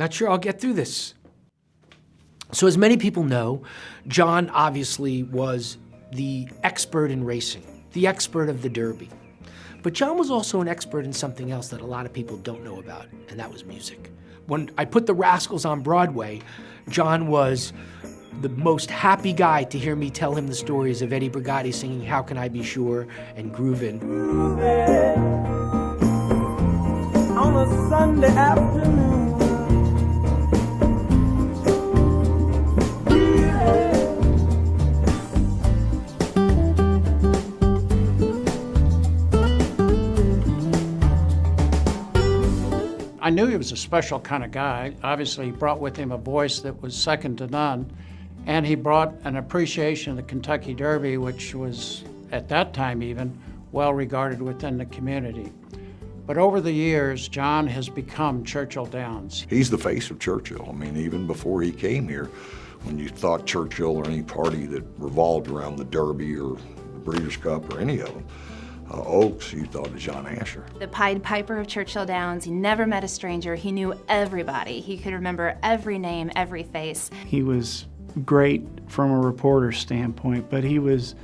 not sure I'll get through this. So as many people know, John obviously was the expert in racing, the expert of the Derby. But John was also an expert in something else that a lot of people don't know about, and that was music. When I put the Rascals on Broadway, John was the most happy guy to hear me tell him the stories of Eddie Brigatti singing How Can I Be Sure and Groovin'. On a Sunday afternoon. I knew he was a special kind of guy. Obviously, he brought with him a voice that was second to none, and he brought an appreciation of the Kentucky Derby, which was, at that time even, well regarded within the community. But over the years, John has become Churchill Downs. He's the face of Churchill. I mean, even before he came here, when you thought Churchill or any party that revolved around the Derby or the Breeders' Cup or any of them, Oaks, you thought of John Asher. The Pied Piper of Churchill Downs. He never met a stranger. He knew everybody. He could remember every name, every face. He was great from a reporter's standpoint, but he was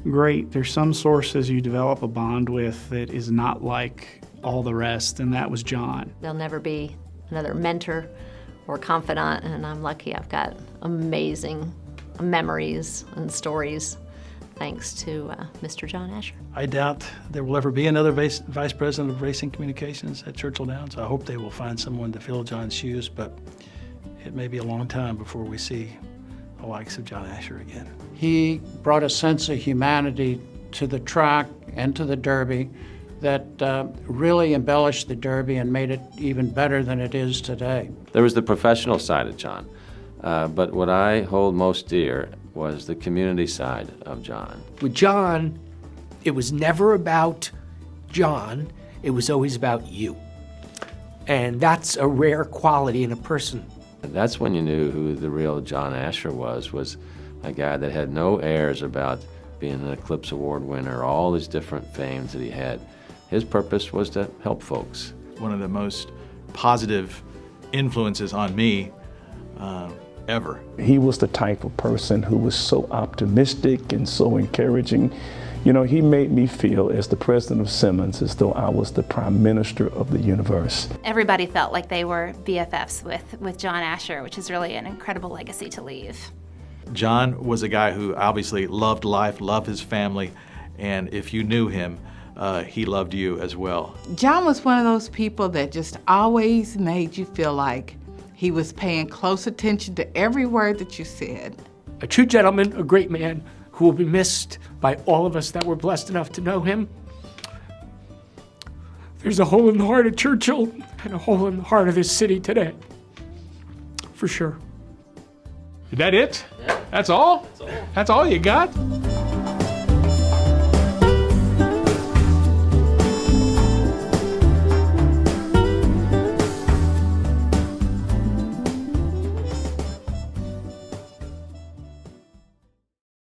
great. There's some sources you develop a bond with that is not like all the rest, and that was John. There'll never be another mentor or confidant, and I'm lucky I've got amazing memories and stories thanks to Mr. John Asher. I doubt there will ever be another vice president of racing communications at Churchill Downs. I hope they will find someone to fill John's shoes, but it may be a long time before we see the likes of John Asher again. He brought a sense of humanity to the track and to the Derby that really embellished the Derby and made it even better than it is today. There was the professional side of John, but what I hold most dear was the community side of John. With John, it was never about John, it was always about you. And that's a rare quality in a person. That's when you knew who the real John Asher was a guy that had no airs about being an Eclipse Award winner, all these different fames that he had. His purpose was to help folks. One of the most positive influences on me ever. He was the type of person who was so optimistic and so encouraging. You know, he made me feel, as the president of Simmons, as though I was the prime minister of the universe. Everybody felt like they were BFFs with John Asher, which is really an incredible legacy to leave. John was a guy who obviously loved life, loved his family, and if you knew him, he loved you as well. John was one of those people that just always made you feel like he was paying close attention to every word that you said. A true gentleman, a great man, who will be missed by all of us that were blessed enough to know him. There's a hole in the heart of Churchill and a hole in the heart of this city today, for sure. Is that it? Yeah. That's all? That's all you got?